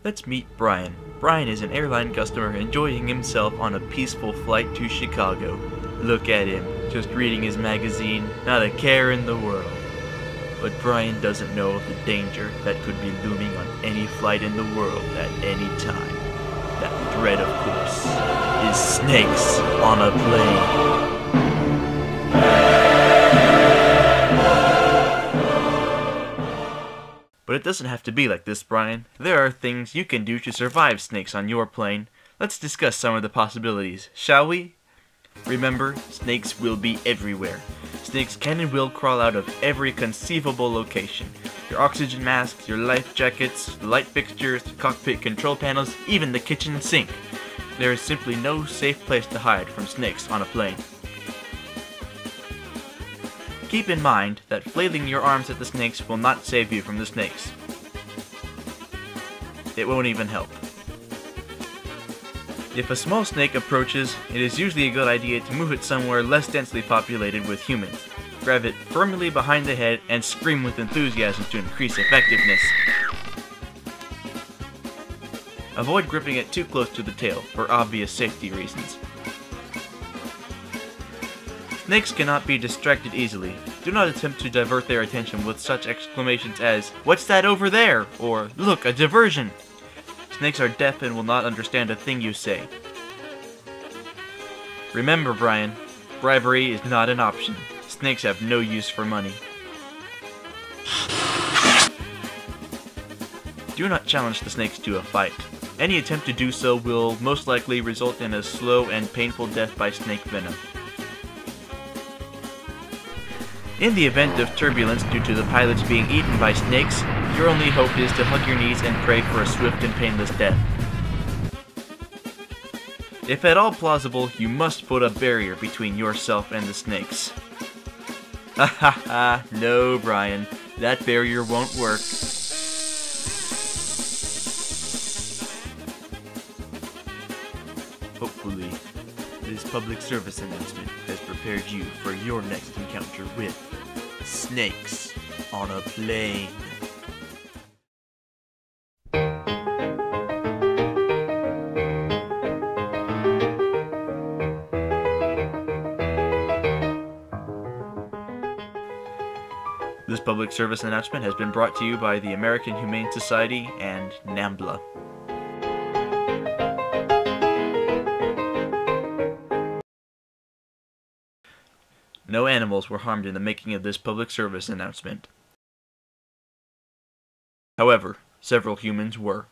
Let's meet Brian. Brian is an airline customer enjoying himself on a peaceful flight to Chicago. Look at him, just reading his magazine, not a care in the world. But Brian doesn't know of the danger that could be looming on any flight in the world at any time. That threat, of course, is snakes on a plane. But it doesn't have to be like this, Brian. There are things you can do to survive snakes on your plane. Let's discuss some of the possibilities, shall we? Remember, snakes will be everywhere. Snakes can and will crawl out of every conceivable location. Your oxygen masks, your life jackets, light fixtures, cockpit control panels, even the kitchen sink. There is simply no safe place to hide from snakes on a plane. Keep in mind that flailing your arms at the snakes will not save you from the snakes. It won't even help. If a small snake approaches, it is usually a good idea to move it somewhere less densely populated with humans. Grab it firmly behind the head and scream with enthusiasm to increase effectiveness. Avoid gripping it too close to the tail for obvious safety reasons. Snakes cannot be distracted easily. Do not attempt to divert their attention with such exclamations as, "What's that over there?" or "Look, a diversion!" Snakes are deaf and will not understand a thing you say. Remember, Brian, bribery is not an option. Snakes have no use for money. Do not challenge the snakes to a fight. Any attempt to do so will most likely result in a slow and painful death by snake venom. In the event of turbulence due to the pilots being eaten by snakes, your only hope is to hug your knees and pray for a swift and painless death. If at all plausible, you must put a barrier between yourself and the snakes. Ha ha ha, no, Brian, that barrier won't work. Hopefully, this public service announcement has prepared you for your next encounter with snakes on a plane. This public service announcement has been brought to you by the American Humane Society and NAMBLA. No animals were harmed in the making of this public service announcement. However, several humans were.